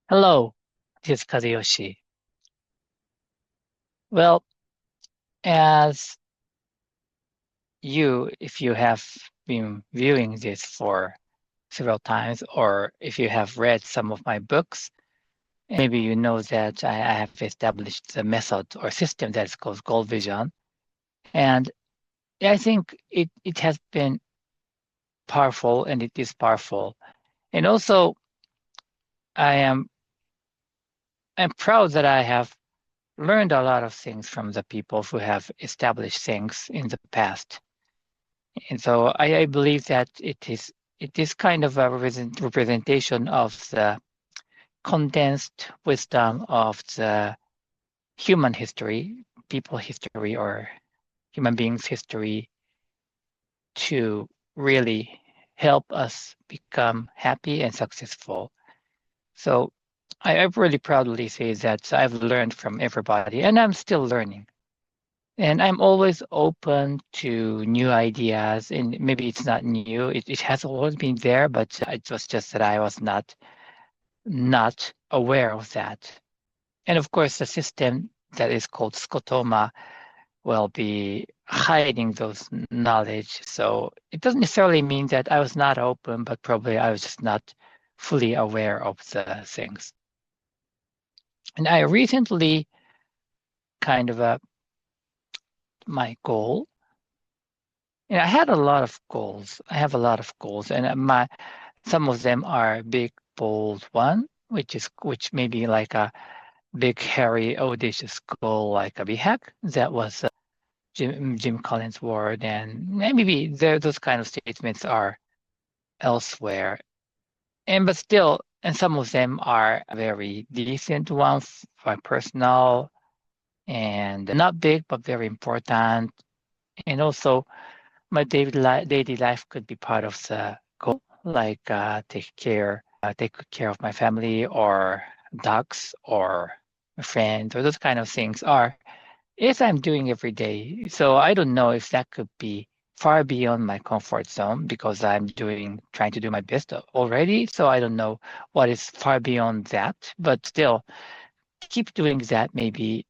Hello, this is Kazuyoshi. Well, as if you have been viewing this for several times, or if you have read some of my books, maybe you know that I have established a method or system that's called Gold Vision. And I think it has been powerful and it is powerful. And also, I am I'm proud that I have learned a lot of things from the people who have established things in the past. And so I believe that it is kind of a representation of the condensed wisdom of the human history, people history, or human beings history to really help us become happy and successful. So I really proudly say that I've learned from everybody and I'm still learning. And I'm always open to new ideas, and maybe it's not new. It has always been there, but it was just that I was not aware of that. And of course, the system that is called scotoma will be hiding those knowledge. So it doesn't necessarily mean that I was not open, but probably I was just not fully aware of the things. And I recently kind of my goal. I had a lot of goals. I have a lot of goals, and some of them are big, bold one, which may be like a big, hairy, audacious goal, like a BHAG. That was Jim Collins' word, and maybe those kind of statements are elsewhere. But still, and some of them are very decent ones for personal and not big, but very important. And also, my daily life could be part of the goal, like take good care of my family or dogs or a friend or those kind of things are if I'm doing every day. So I don't know if that could be far beyond my comfort zone because trying to do my best already. So I don't know what is far beyond that, but still keep doing that maybe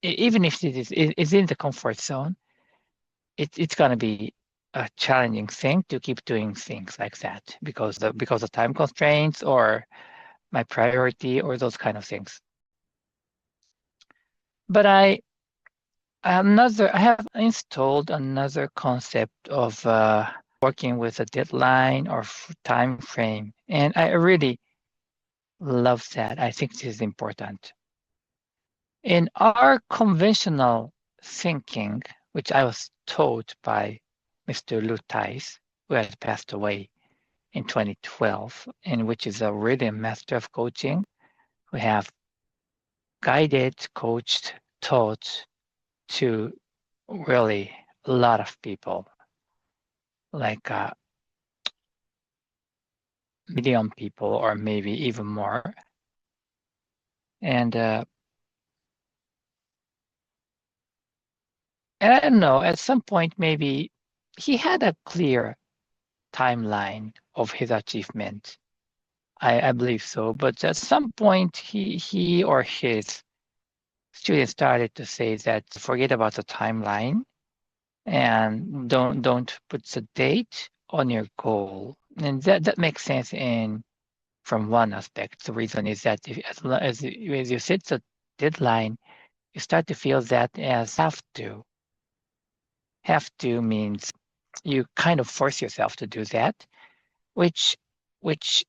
even if it is in the comfort zone, it's going to be a challenging thing to keep doing things like that because of time constraints or my priority or those kind of things. But I have installed another concept of working with a deadline or time frame, and I really love that. I think this is important. In our conventional thinking, which I was taught by Mr. Lou Tice, who has passed away in 2012, and which is a really master of coaching, who have guided, coached, taught to really a lot of people, like a million people or maybe even more. And I don't know, at some point maybe he had a clear timeline of his achievement. I believe so. But at some point he or his students started to say that forget about the timeline and don't put the date on your goal. And that makes sense in from one aspect. The reason is that as you set the deadline, you start to feel that as have to. Have to means you kind of force yourself to do that, which which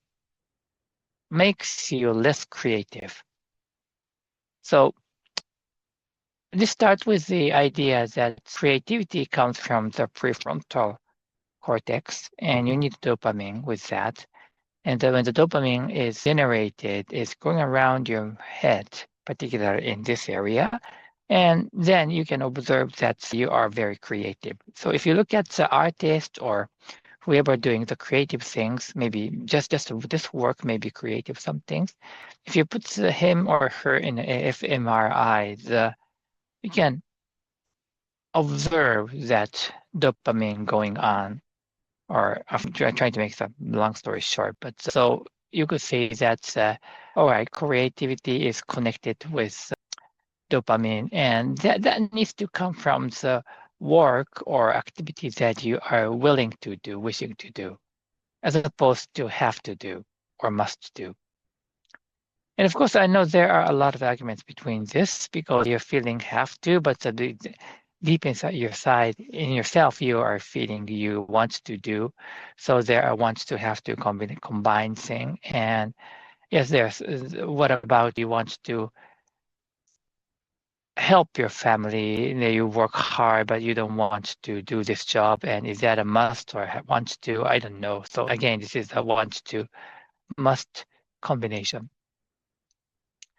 makes you less creative. So this starts with the idea that creativity comes from the prefrontal cortex, and you need dopamine with that. And then when the dopamine is generated, it's going around your head, particularly in this area. And then you can observe that you are very creative. So if you look at the artist or whoever doing the creative things, maybe just this work may be creative, some things. If you put him or her in a fMRI, you can observe that dopamine going on. Or I'm trying to make a long story short, but so you could say that, all right, creativity is connected with dopamine, and that needs to come from the work or activities that you are willing to do, wishing to do, as opposed to have to do or must do. And of course, I know there are a lot of arguments between this because you're feeling have to, but deep inside your side, in yourself, you are feeling you want to do. So there are wants to have to combine thing. And yes, there's what about you want to help your family? You work hard, but you don't want to do this job. And is that a must or want to? I don't know. So again, this is a want to must combination.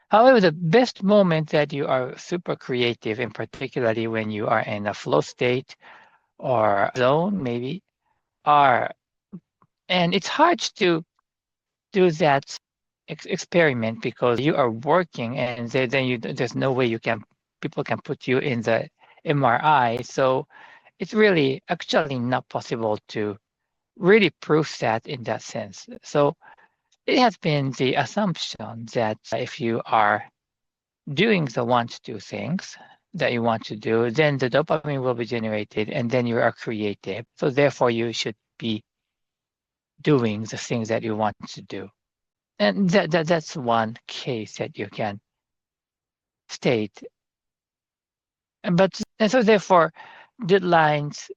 However, the best moment that you are super creative, and particularly when you are in a flow state or zone, maybe, are, and it's hard to do that experiment because you are working, and then there's no way people can put you in the MRI. So it's really actually not possible to really prove that in that sense. So it has been the assumption that if you are doing the want to do things that you want to do, then the dopamine will be generated and then you are creative. So therefore you should be doing the things that you want to do. And that's one case that you can state. And so therefore deadlines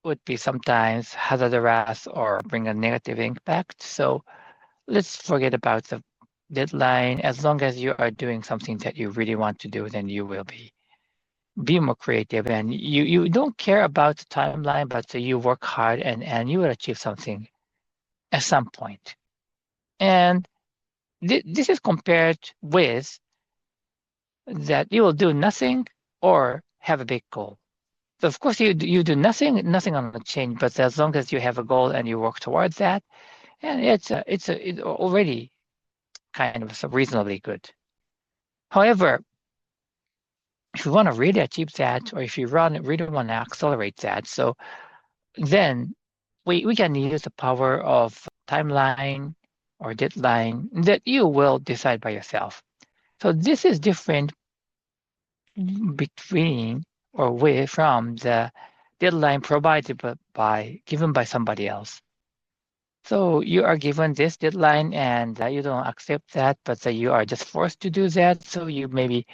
would be sometimes hazardous or bring a negative impact. So let's forget about the deadline. As long as you are doing something that you really want to do, then you will be more creative, and you don't care about the timeline, but you work hard and you will achieve something at some point. And this is compared with that you will do nothing or have a big goal. So of course you do nothing on the change, but as long as you have a goal and you work towards that, and it's already kind of reasonably good. However, if you want to really achieve that, or if you really want to accelerate that, so then we can use the power of timeline or deadline that you will decide by yourself. So this is different between or with from the deadline provided by given by somebody else. So you are given this deadline and you don't accept that, but you are just forced to do that. So you may be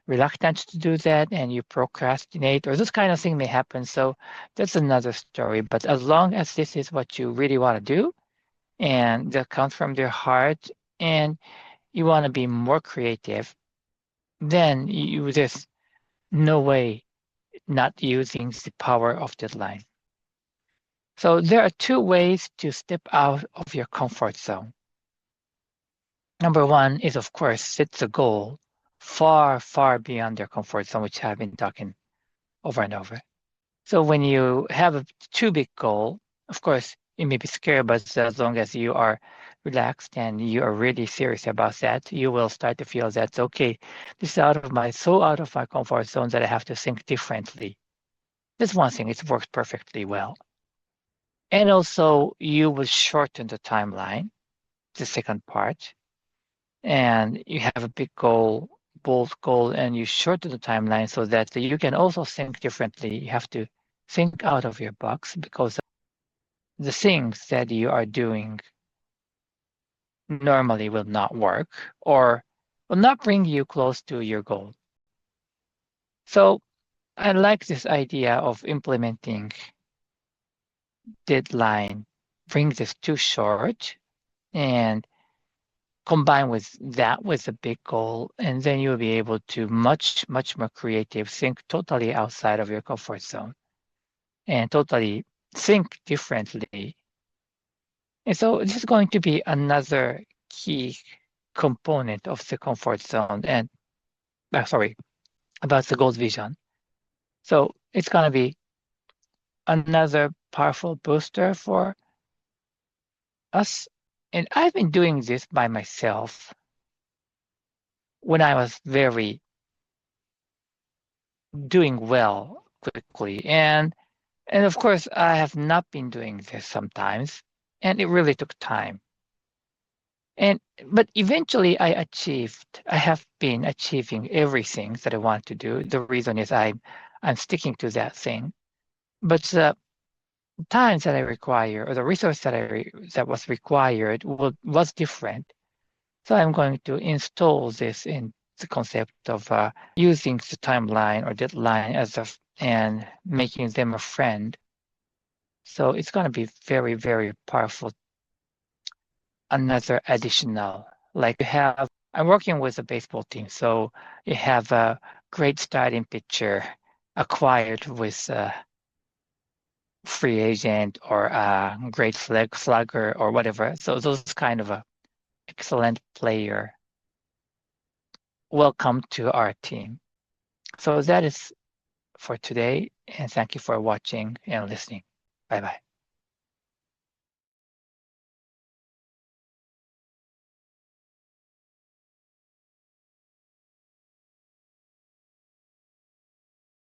reluctant to do that and you procrastinate, or this kind of thing may happen. So that's another story. But as long as this is what you really want to do and that comes from your heart and you want to be more creative, then there's no way not using the power of deadline. So there are two ways to step out of your comfort zone. Number one is, of course, set the goal far, far beyond your comfort zone, which I've been talking over and over. So when you have a too big goal, of course, you may be scared, but as long as you are relaxed and you are really serious about that, you will start to feel that, okay, this is so out of my comfort zone that I have to think differently. That's one thing, it works perfectly well. And also you will shorten the timeline, the second part, and you have a big goal, bold goal, and you shorten the timeline so that you can also think differently. You have to think out of your box because the things that you are doing normally will not work or will not bring you close to your goal. So I like this idea of implementing deadline, bring this too short and combine with that with a big goal, and then you'll be able to much more creative, think totally outside of your comfort zone and totally think differently. And so this is going to be another key component of the comfort zone and sorry, about the goals vision. So it's going to be another powerful booster for us. And I've been doing this by myself when I was very doing well quickly. And of course, I have not been doing this sometimes, and it really took time. But eventually I have been achieving everything that I want to do. The reason is I'm sticking to that thing. But the times that I require or the resource that was required was different. So I'm going to install this in the concept of using the timeline or deadline and making them a friend. So it's going to be very, very powerful. Another additional, like I'm working with a baseball team, so you have a great starting pitcher acquired with a free agent or a great slugger or whatever. So those kind of a excellent player welcome to our team. So that is for today, and thank you for watching and listening. Bye bye.